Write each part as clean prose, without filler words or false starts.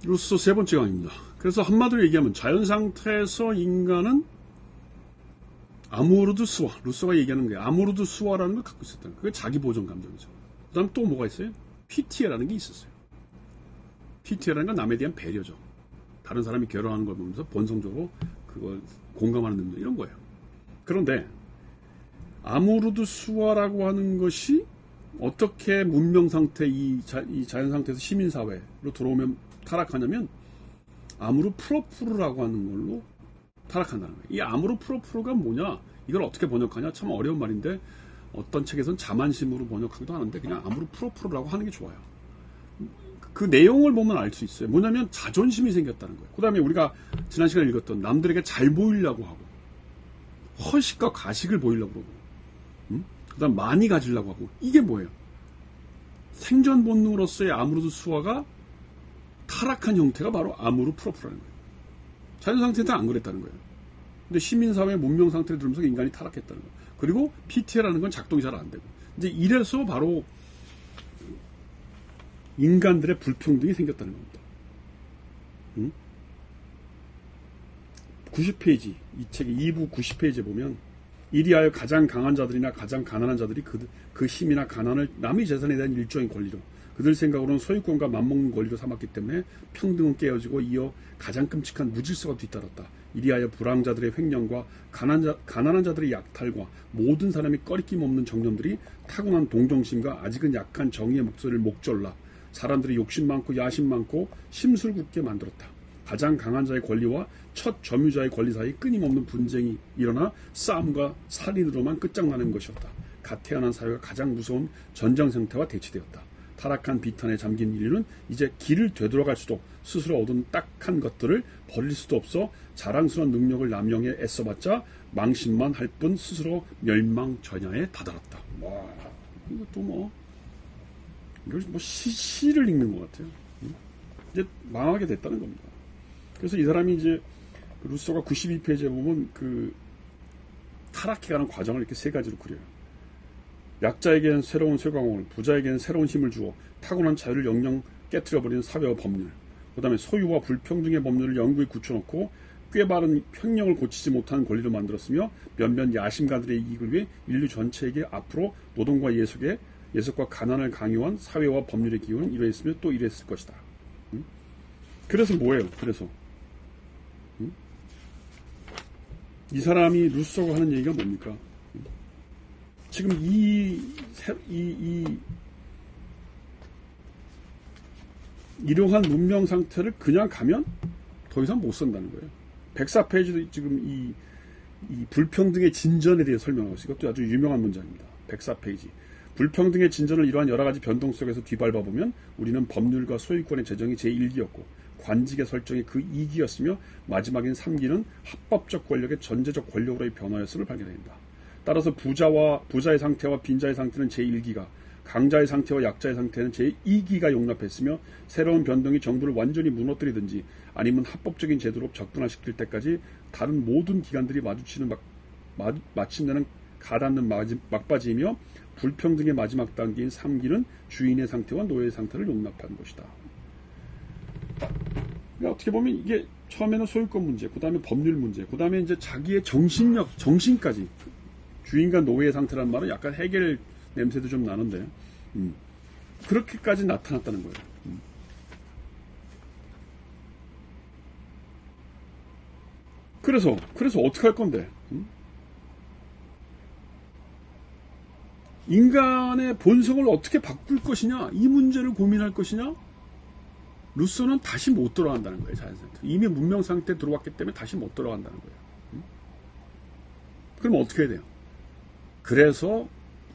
루소 세 번째 강의입니다. 그래서 한마디로 얘기하면 자연상태에서 인간은 아무르드 수화, 루소가 얘기하는 게 아무르드 수화라는 걸 갖고 있었다는 거예요. 그게 자기 보존 감정이죠. 그 다음 또 뭐가 있어요? 피티에라는 게 있었어요. 피티에라는 건 남에 대한 배려죠. 다른 사람이 괴로워하는 걸 보면서 본성적으로 그걸 공감하는 능력, 이런 거예요. 그런데 아무르드 수화라고 하는 것이 어떻게 문명 상태, 이 자연 상태에서 시민 사회로 들어오면 타락하냐면 아무르 프로프루라고 하는 걸로 타락한다는 거예요. 이 아무르 프로프루가 뭐냐? 이걸 어떻게 번역하냐? 참 어려운 말인데 어떤 책에서는 자만심으로 번역하기도 하는데 그냥 아무르 프로프루라고 하는 게 좋아요. 그 내용을 보면 알 수 있어요. 뭐냐면 자존심이 생겼다는 거예요. 그 다음에 우리가 지난 시간에 읽었던 남들에게 잘 보이려고 하고 허식과 가식을 보이려고 그러고 그 다음 많이 가지려고 하고 이게 뭐예요? 생존 본능으로서의 아무르드 수화가 타락한 형태가 바로 아무르 프로프라는 거예요. 자연 상태는 안 그랬다는 거예요. 근데 시민사회 문명 상태를 들으면서 인간이 타락했다는 거예요. 그리고 PT라는 건 작동이 잘 안 되고 이제 이래서 바로 인간들의 불평등이 생겼다는 겁니다. 90페이지, 이 책의 2부 90페이지에 보면 이리하여 가장 강한 자들이나 가장 가난한 자들이 그 힘이나 가난을 남의 재산에 대한 일종의 권리로 그들 생각으로는 소유권과 맞먹는 권리로 삼았기 때문에 평등은 깨어지고 이어 가장 끔찍한 무질서가 뒤따랐다. 이리하여 불황자들의 횡령과 가난한 자들의 약탈과 모든 사람이 꺼리낌 없는 정념들이 타고난 동정심과 아직은 약한 정의의 목소리를 목졸라 사람들이 욕심 많고 야심 많고 심술궂게 만들었다. 가장 강한 자의 권리와 첫 점유자의 권리 사이 끊임없는 분쟁이 일어나 싸움과 살인으로만 끝장나는 것이었다. 갓 태어난 사회가 가장 무서운 전장 상태와 대치되었다. 타락한 비탄에 잠긴 인류는 이제 길을 되돌아갈 수도 스스로 얻은 딱한 것들을 버릴 수도 없어 자랑스러운 능력을 남용해 애써봤자 망신만 할 뿐 스스로 멸망전야에 다다랐다. 와, 이것도 이걸 시를 읽는 것 같아요. 이제 망하게 됐다는 겁니다. 그래서 이 사람이 이제 루소가 92페이지에 보면 그 타락해가는 과정을 이렇게 세 가지로 그려요. 약자에게는 새로운 쇠광을, 부자에게는 새로운 힘을 주어 타고난 자유를 영영 깨트려버리는 사회와 법률, 그 다음에 소유와 불평등의 법률을 영구히 굳혀놓고 꽤 바른 횡령을 고치지 못하는 권리로 만들었으며 몇몇 야심가들의 이익을 위해 인류 전체에게 앞으로 노동과 예속과 가난을 강요한 사회와 법률의 기운은 이러했으며 또 이랬을 것이다. 그래서 뭐예요? 그래서 이 사람이 루소가 하는 얘기가 뭡니까? 지금 이러한 문명 상태를 그냥 가면 더 이상 못 산다는 거예요. 104페이지도 지금 이 불평등의 진전에 대해 설명하고 있어요. 이것도 아주 유명한 문장입니다. 104페이지. 불평등의 진전을 이러한 여러 가지 변동 속에서 뒤밟아보면 우리는 법률과 소유권의 제정이 제1기였고 관직의 설정이 그 2기였으며 마지막인 3기는 합법적 권력의 전제적 권력으로의 변화였음을 발견합니다. 따라서 부자의 상태와 빈자의 상태는 제1기가, 강자의 상태와 약자의 상태는 제2기가 용납했으며 새로운 변동이 정부를 완전히 무너뜨리든지 아니면 합법적인 제도로 적분화시킬 때까지 다른 모든 기관들이 마침내는 가닿는 막바지이며 불평등의 마지막 단계인 3기는 주인의 상태와 노예의 상태를 용납하는 것이다. 그러니까 어떻게 보면 이게 처음에는 소유권 문제, 그 다음에 법률 문제, 그 다음에 이제 자기의 정신까지 주인과 노예의 상태라는 말은 약간 해겔 냄새도 좀 나는데 그렇게까지 나타났다는 거예요. 그래서 어떻게 할 건데? 인간의 본성을 어떻게 바꿀 것이냐? 이 문제를 고민할 것이냐? 루소는 다시 못 돌아간다는 거예요. 자연상태. 이미 문명 상태에 들어왔기 때문에 다시 못 돌아간다는 거예요. 그럼 어떻게 해야 돼요? 그래서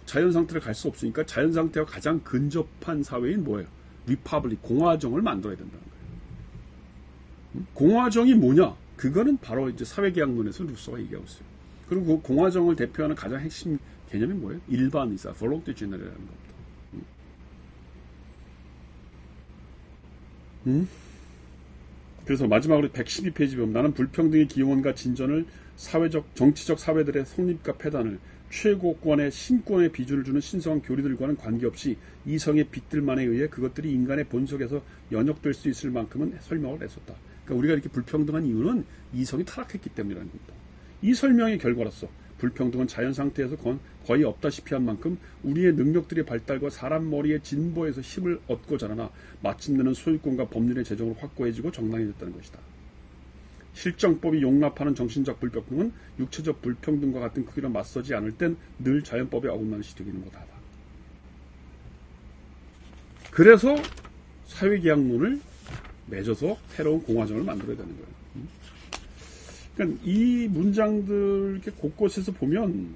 자연상태를 갈 수 없으니까 자연상태와 가장 근접한 사회인 뭐예요? 리퍼블릭, 공화정을 만들어야 된다는 거예요. 공화정이 뭐냐? 그거는 바로 이제 사회계약론에서 루소가 얘기하고 있어요. 그리고 그 공화정을 대표하는 가장 핵심 개념이 뭐예요? 일반의사, volonté générale라는 겁니다. 그래서 마지막으로 112페이지 보면 나는 불평등의 기원과 진전을 정치적 사회들의 성립과 폐단을 최고권의 신권의 비주를 주는 신성한 교리들과는 관계없이 이성의 빛들만에 의해 그것들이 인간의 본속에서 연역될 수 있을 만큼은 설명을 했었다. 그러니까 우리가 이렇게 불평등한 이유는 이성이 타락했기 때문이라는 겁니다. 이 설명의 결과로서 불평등은 자연 상태에서 거의 없다시피 한 만큼 우리의 능력들의 발달과 사람 머리의 진보에서 힘을 얻고 자라나 마침내는 소유권과 법률의 재정으로 확고해지고 정당해졌다는 것이다. 실정법이 용납하는 정신적 불평등은 육체적 불평등과 같은 크기로 맞서지 않을 땐 늘 자연법에 어긋나는 시되기는 못하다. 그래서 사회계약론을 맺어서 새로운 공화정을 만들어야 되는 거예요. 그러니까 이 문장들 이렇게 곳곳에서 보면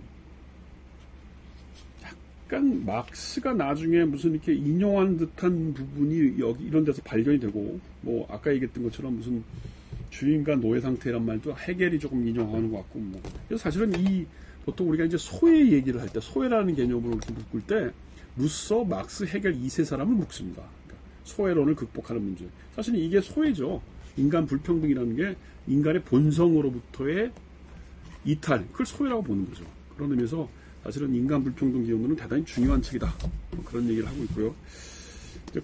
약간 막스가 나중에 무슨 이렇게 인용한 듯한 부분이 여기 이런 데서 발견이 되고, 뭐 아까 얘기했던 것처럼 무슨 주인과 노예 상태란 말도 해겔이 조금 인용하는 것 같고, 뭐. 그래서 사실은 보통 우리가 이제 소외 얘기를 할 때, 소외라는 개념으로 이렇게 묶을 때, 루소, 막스, 해겔 이 세 사람을 묶습니다. 그러니까 소외론을 극복하는 문제. 사실은 이게 소외죠. 인간 불평등이라는 게 인간의 본성으로부터의 이탈, 그걸 소외라고 보는 거죠. 그런 의미에서 사실은 인간 불평등 기원론은 대단히 중요한 책이다. 그런 얘기를 하고 있고요.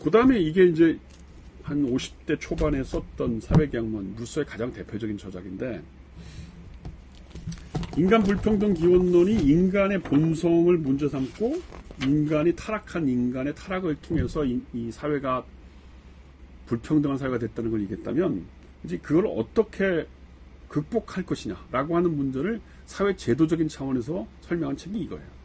그 다음에 이게 이제 한 50대 초반에 썼던 사회계약론, 루소의 가장 대표적인 저작인데, 인간 불평등 기원론이 인간의 본성을 문제 삼고 인간이 타락한 인간의 타락을 통해서 이 사회가 불평등한 사회가 됐다는 걸 얘기했다면, 이제 그걸 어떻게 극복할 것이냐라고 하는 문제를 사회 제도적인 차원에서 설명한 책이 이거예요.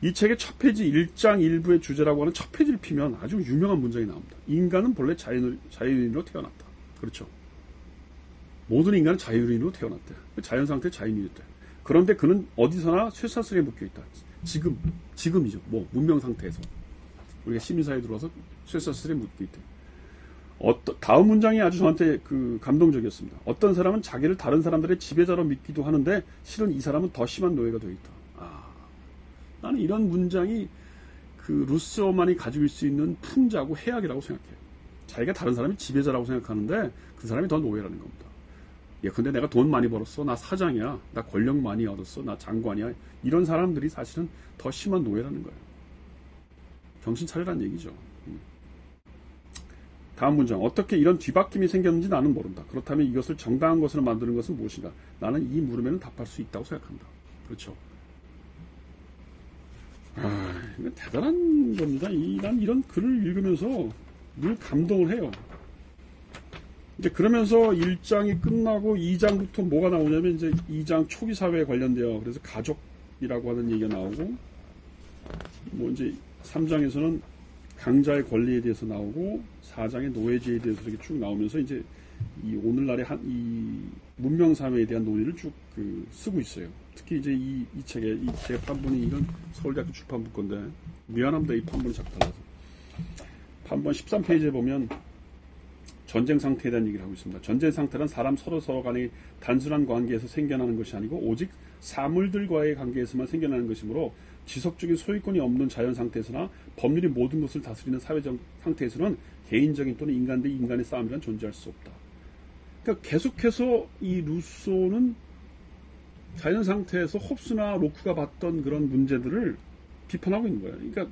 이 책의 첫 페이지 1장 1부의 주제라고 하는 첫 페이지를 피면 아주 유명한 문장이 나옵니다. 인간은 본래 자유인으로 태어났다. 그렇죠. 모든 인간은 자유인으로 태어났대. 자연상태 자유인이었대. 그런데 그는 어디서나 쇠사슬에 묶여있다. 지금이죠. 뭐 문명 상태에서 우리가 시민사회에 들어와서 쇠사슬에 묶여있대. 다음 문장이 아주 저한테 감동적이었습니다. 어떤 사람은 자기를 다른 사람들의 지배자로 믿기도 하는데 실은 이 사람은 더 심한 노예가 되어 있다. 나는 이런 문장이 루소만이 가지고 있을 수 있는 풍자고 해악이라고 생각해요. 자기가 다른 사람이 지배자라고 생각하는데 그 사람이 더 노예라는 겁니다. 근데 내가 돈 많이 벌었어. 나 사장이야. 나 권력 많이 얻었어. 나 장관이야. 이런 사람들이 사실은 더 심한 노예라는 거예요. 정신 차리라는 얘기죠. 다음 문장. 어떻게 이런 뒤바뀜이 생겼는지 나는 모른다. 그렇다면 이것을 정당한 것으로 만드는 것은 무엇인가? 나는 이 물음에는 답할 수 있다고 생각한다. 그렇죠. 이거 대단한 겁니다. 난 이런 글을 읽으면서 늘 감동을 해요. 이제 그러면서 1장이 끝나고 2장부터 뭐가 나오냐면 이제 2장 초기 사회에 관련되어 그래서 가족이라고 하는 얘기가 나오고, 뭐 이제 3장에서는 강자의 권리에 대해서 나오고 4장의 노예제에 대해서 이렇게 쭉 나오면서 이제 이 오늘날의 이 문명 사회에 대한 논의를 쭉 쓰고 있어요. 특히 이제 이 책에 이 제 판본이 이건 서울대학교 출판부 건데 미안합니다. 이 판본이 자꾸 달라서. 판본 13페이지에 보면 전쟁 상태에 대한 얘기를 하고 있습니다. 전쟁 상태란 사람 서로 간의 단순한 관계에서 생겨나는 것이 아니고 오직 사물들과의 관계에서만 생겨나는 것이므로 지속적인 소유권이 없는 자연 상태에서나 법률이 모든 것을 다스리는 사회적 상태에서는 개인적인 또는 인간 대 인간의 싸움이란 존재할 수 없다. 그러니까 계속해서 이 루소는 자연 상태에서 홉스나 로크가 봤던 그런 문제들을 비판하고 있는 거예요. 그러니까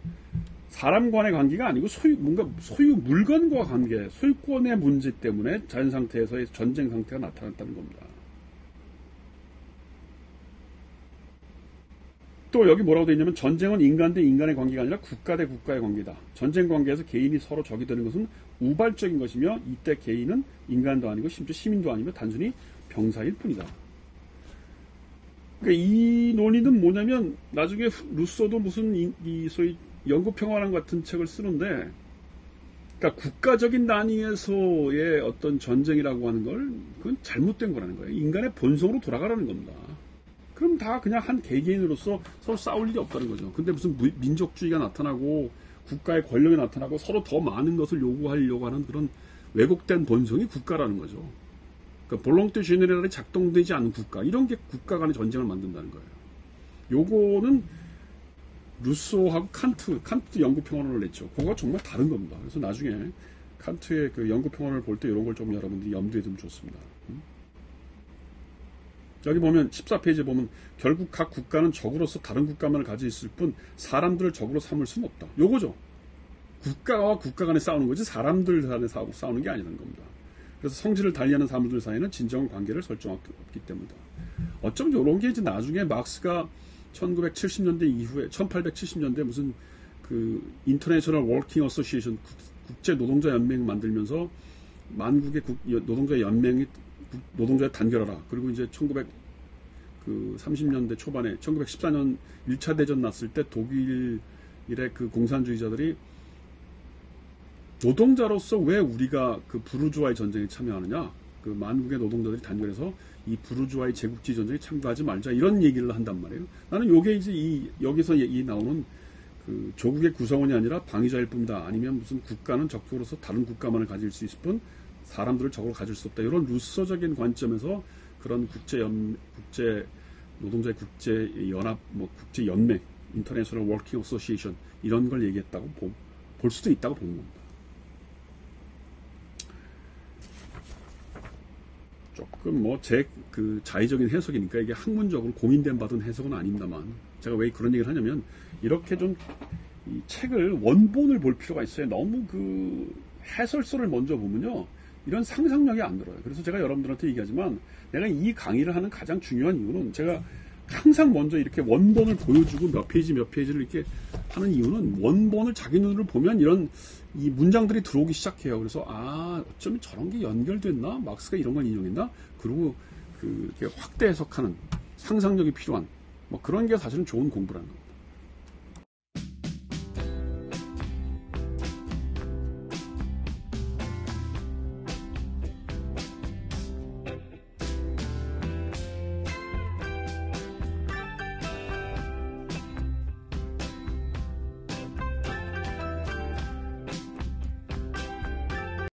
사람 간의 관계가 아니고 소유 물건과 관계, 소유권의 문제 때문에 자연 상태에서의 전쟁 상태가 나타났다는 겁니다. 또 여기 뭐라고 되어 있냐면 전쟁은 인간 대 인간의 관계가 아니라 국가 대 국가의 관계다. 전쟁 관계에서 개인이 서로 적이 되는 것은 우발적인 것이며 이때 개인은 인간도 아니고 심지어 시민도 아니며 단순히 병사일 뿐이다. 그러니까 이 논의는 뭐냐면 나중에 루소도 무슨 소위 영구평화론 같은 책을 쓰는데, 그러니까 국가적인 단위에서의 어떤 전쟁이라고 하는 걸 그건 잘못된 거라는 거예요. 인간의 본성으로 돌아가라는 겁니다. 그럼 다 그냥 한 개개인으로서 서로 싸울 일이 없다는 거죠. 근데 무슨 민족주의가 나타나고 국가의 권력이 나타나고 서로 더 많은 것을 요구하려고 하는 그런 왜곡된 본성이 국가라는 거죠. 그러니까 볼롱테 제네럴이 작동되지 않는 국가, 이런 게 국가 간의 전쟁을 만든다는 거예요. 요거는 루소하고 칸트 영구평화론을 냈죠. 그거가 정말 다른 겁니다. 그래서 나중에 칸트의 영구평화론을 볼 때 이런 걸 좀 여러분들이 염두에 두면 좋습니다. 여기 보면 14페이지에 보면 결국 각 국가는 적으로서 다른 국가만을 가지고 있을 뿐 사람들을 적으로 삼을 수는 없다. 요거죠. 국가와 국가 간에 싸우는 거지 사람들 간에 싸우는 게 아니라는 겁니다. 그래서 성질을 달리하는 사람들 사이에는 진정한 관계를 설정할 수 없기 때문이다. 어쩜 이런 게 이제 나중에 막스가 1970년대 이후에 1870년대 무슨 그 인터내셔널 워킹 어소시에이션 국제 노동자 연맹 만들면서 만국의 노동자 연맹이 노동자에 단결하라. 그리고 이제 1930년대 초반에 1914년 1차 대전 났을 때 독일의 그 공산주의자들이 노동자로서 왜 우리가 그 부르주아의 전쟁에 참여하느냐? 그 만국의 노동자들이 단결해서 이 부르주아의 제국주의 전쟁에 참가하지 말자 이런 얘기를 한단 말이에요. 나는 요게 이제 여기서 나오는 그 조국의 구성원이 아니라 방위자일 뿐이다. 아니면 무슨 국가는 적으로서 다른 국가만을 가질 수 있을 뿐 사람들을 적으로 가질 수 없다. 이런 루소적인 관점에서 그런 국제 노동자의 국제 연합, 국제 연맹, 인터내셔널 워킹 어소시에이션 이런 걸 얘기했다고 볼 수도 있다고 보는 겁니다. 조금 제 그 자의적인 해석이니까 이게 학문적으로 고민된 받은 해석은 아닙니다만 제가 왜 그런 얘기를 하냐면 이렇게 좀 이 책을 원본을 볼 필요가 있어요. 너무 그 해설서를 먼저 보면요 이런 상상력이 안 들어요. 그래서 제가 여러분들한테 얘기하지만 내가 이 강의를 하는 가장 중요한 이유는 제가 항상 먼저 이렇게 원본을 보여주고 몇 페이지를 이렇게 하는 이유는 원본을 자기 눈으로 보면 이런 이 문장들이 들어오기 시작해요. 그래서 어쩌면 저런 게 연결됐나? 막스가 이런 걸 인용했나? 그리고 이렇게 확대 해석하는 상상력이 필요한 그런 게 사실은 좋은 공부라는 거예요.